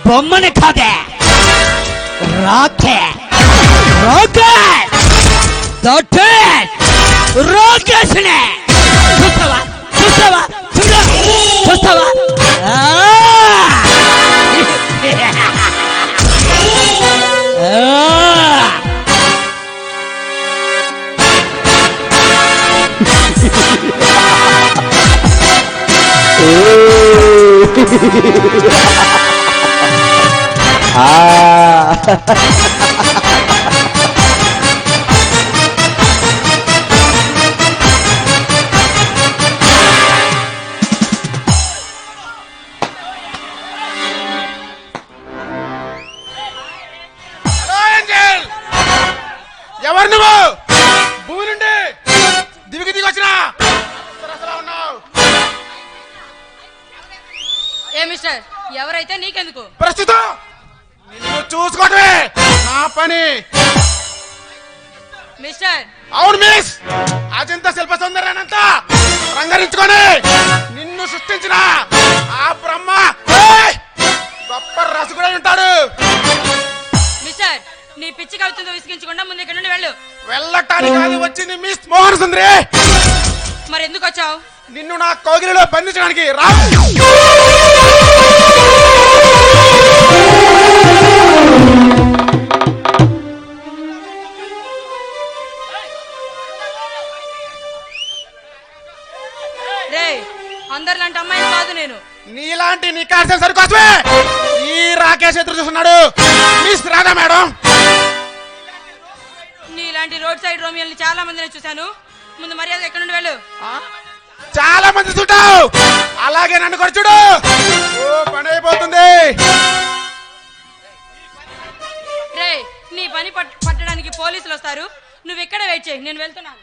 బొమ్మని కాదే రాకెట్ రాకేష్నే చూస్తావా చూస్తావా చూస్తావా ఎవరు నువ్వు? భూమి నుండి దివికి దిగి వచ్చినా ఉన్నావు. ఏ మిస్టర్, ఎవరైతే నీకెందుకు? ప్రస్తుతం నిన్ను చూసుకోవటమే నా పని. మిస్టర్. అవును మిస్. అజంతా శిల్ప సౌందర్యానంతా రంగరించుకొని నిన్ను సృష్టించిన ఆ బ్రహ్మ గొప్ప రసగుడై ఉంటాడు. మిస్టర్, నీ పిచ్చి కవితతో విసిగించకుండా ముందు ఇక్కడ నుండి వెళ్ళు. వెళ్ళటానికి కాదు వచ్చింది మిస్ మోహన సుందరి. మరి ఎందుకు వచ్చావు? నిన్ను నా కౌగిలిలో బంధించడానికి రా. అందరిలాంటి అమ్మాయిని కాదు నేను. నీలాంటి నికార్సిన సరికోసమే ఈ రాకేష్ ఎదురు చూస్తున్నాడు. Miss Radha madam. నీలాంటి రోడ్ సైడ్ రోమియోల్ని చాలా మందిని చూశాను. ముందు మర్యాద ఎక్కడి నుండి వెళ్ళు. చాలా మంది చూడావు, అలాగే నన్ను కూడా చూడు. ఓ పని అయిపోతుంది. రే, నీ పని పట్టడానికి పోలీసులు వస్తారు. నువ్వు ఎక్కడ వెయిట్ చేయి, నేను వెళ్తున్నాను.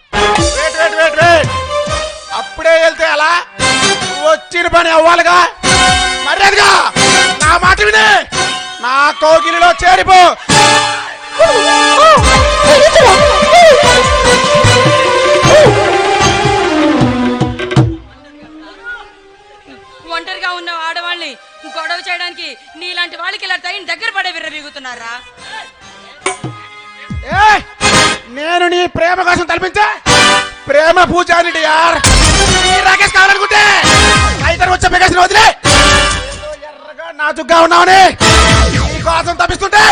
అప్పుడే వెళ్తే అలా వచ్చిన పని అవ్వాలిగా. మర్యాదగా నా మాట విని నా కౌగిలిలో చేరిపో. ఒంటరిగా ఉన్న ఆడవాళ్ళని గొడవ చేయడానికి నీలాంటి వాళ్ళకి ఇలా తగిన దగ్గర పడే విర్రవీగుతున్నారా? నేను నీ ప్రేమ కోసం తలపించా ప్రేమ పూజారి యార్. రాకేష్ కావాలనుకుంటే అయితే వచ్చే ప్రకాశం వదిలే. ఎర్రగా నాజుగ్గా ఉన్నావని నీ కోసం తప్పిస్తుంటే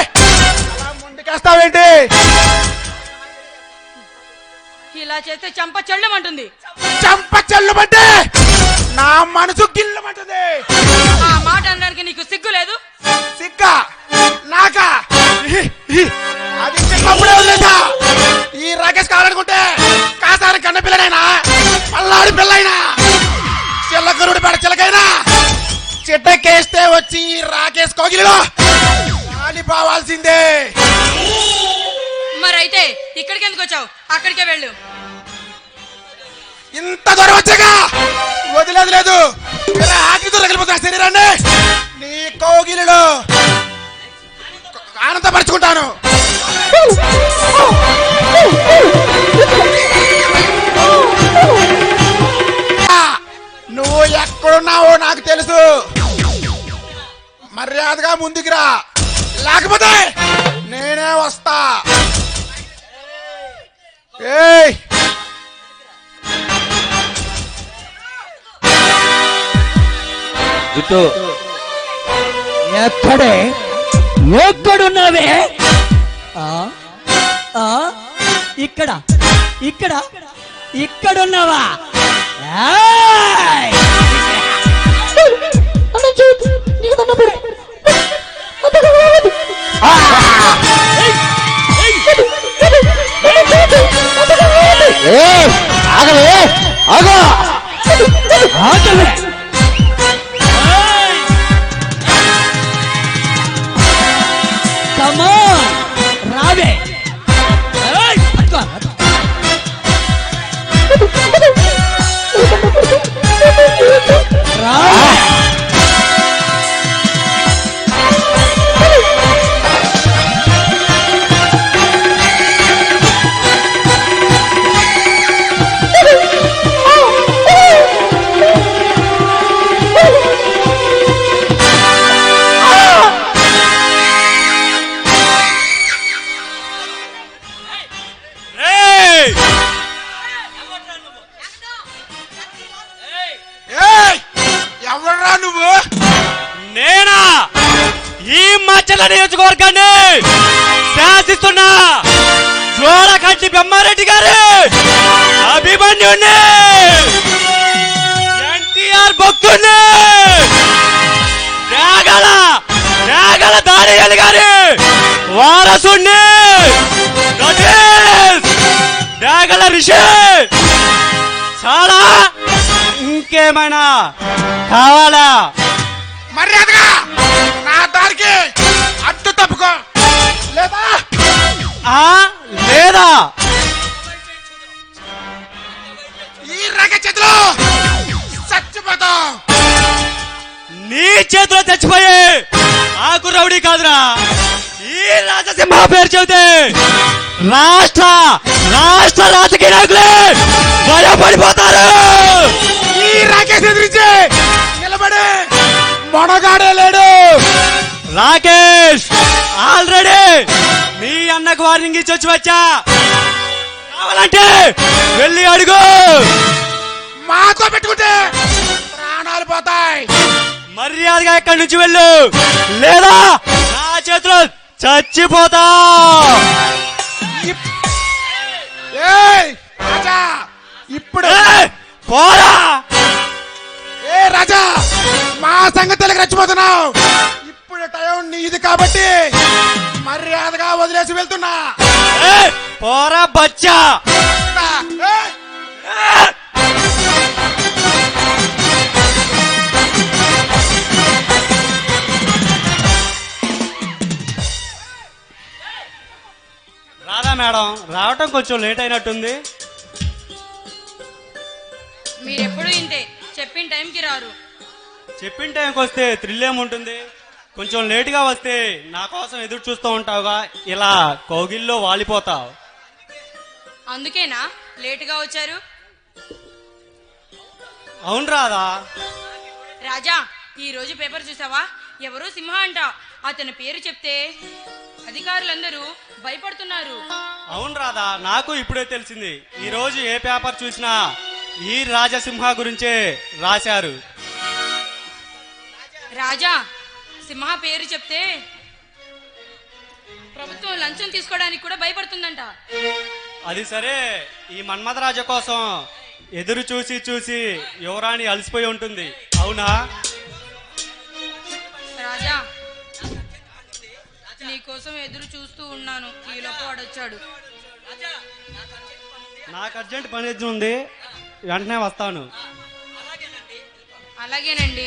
అలా ముందుకేస్తావేంటి? ఇలా చేస్తే చంప చెల్లమంటుంది. చంప చెల్లమంటే నా మనసు గిల్లమంటుంది. ఆ మాట అనడానికి నీకు సిగ్గు లేదు? సిగ్గా నాకా? అది చిన్నప్పుడే వదిలేసా. ఈ రాకేష్ కావాలనుకుంటే కాసారి కన్న పిల్లనైనా పల్లాడి పిల్లైనా చిల్లకరుడి పడ చిలకైనా చిట్టకేస్తే వచ్చి రాకేష్ కోగిలిలో కాలిపోవాల్సిందే. మరైతే ఇక్కడికి ఎందుకు వచ్చావు? అక్కడికే వెళ్ళు. ఇంత దూరం వచ్చాక వదిలేదు. ఆకలితో రగిలిపోతున్న శరీరాన్ని నీ కోగిలిలో ఆనందపరుచుకుంటాను. నువ్వు ఎక్కడున్నావో నాకు తెలుసు. మర్యాదగా ముందుకు రా, లేకపోతే నేనే వస్తా. ఏయ్ ఎక్కడున్నావే? ఇక్కడ ఇక్కడ ఇక్కడున్నావా? ఆగలే ఆగో ఆగలే. రావే శాసిస్తున్నా జోలకంటి బ్రహ్మారెడ్డి గారి అభిమన్యుణ్ణి ఎన్టీఆర్ భక్తుణ్ణి త్యాగల దానియేలు గారి వారసుణ్ణి త్యాగల ఋషి చాలా ఇంకేమైనా కావాలా? మర్యాదగా నా దారికి అడ్డు తప్పుకో లేదా లేదా ఈ రగ చేతిలో చచ్చిపోతాం. నీ చేతిలో చచ్చిపోయే ఆకు రౌడీ కాదురా ఈ రాజసింహ పేరు చెబితే రాష్ట్ర రాజకీయ నాయకులే భయపడిపోతారు. ఈ రాకేష్ ఎదిరించి నిలబడి మొనగాడే లేడు. రాకేష్ ఆల్రెడీ మీ అన్నకు వార్నింగ్ ఇచ్చి వచ్చి వచ్చా. కావాలంటే వెళ్ళి అడుగు. మాతో పెట్టుకుంటే ప్రాణాలు పోతాయి. మర్యాదగా ఇక్కడి నుంచి వెళ్ళు, లేదా నా చేతిలో చచ్చిపోతా. ఏయ్ రాజా, ఇప్పుడు పోరా. ఏ రాజా, మా సంగతికి రెచ్చిపోతున్నావు. ఇప్పుడు టైం నీది కాబట్టి మర్యాదగా వదిలేసి వెళ్తున్నా. పోరా బచ్చా. ఏయ్! రాదా మేడం, రావటం కొంచెం లేట్ అయినట్టుంది. మీరెప్పుడు ఇంతే, చెప్పిన టైంకి రారు. చెప్పిన టైంకి వస్తే థ్రిల్ ఏముంటుంది? కొంచెం లేటుగా వస్తే నా కోసం ఎదురు చూస్తూ ఉంటావుగా, ఇలా కౌగిల్లో వాలిపోతావు. అందుకేనా లేటుగా వచ్చారు? అవును రాదా. రాజా, ఈ రోజు పేపర్ చూసావా? ఎవరో సింహ అంట. అతని పేరు చెప్తే అధికారులందరూ భయపడుతున్నారు. అవును రాదా, నాకు ఇప్పుడే తెలిసింది. ఈ రోజు ఏ పేపర్ చూసినా ఈ రాజసింహ గురించే రాశారు. రాజా, సింహ పేరు చెప్తే ప్రభుత్వం లంచం తీసుకోవడానికి కూడా భయపడుతుందంట. అది సరే, ఈ మన్మథరాజ కోసం ఎదురు చూసి చూసి యువరాణి అలసిపోయి ఉంటుంది. అవునా రాజా, నీ కోసం ఎదురు చూస్తూ ఉన్నాను. ఈలోపు వాడొచ్చాడు. నాకు అర్జెంట్ పని ఉంది, వెంటనే వస్తాను. అలాగేనండి.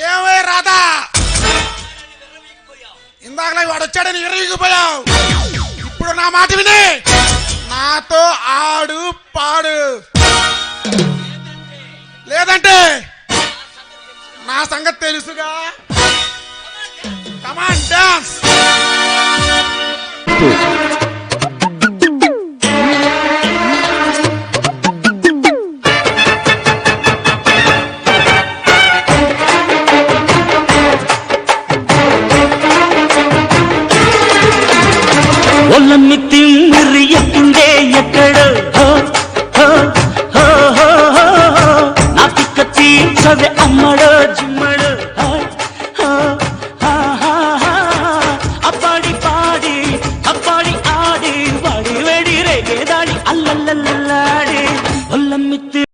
ఏమే రాధా, ఇందాకలా వాడు వచ్చాడని విర్రవీగిపోయావు. ఇప్పుడు నా మాట విని నాతో ఆడు పాడు, లేదంటే నా సంగతి తెలుసుగా. Come on dance.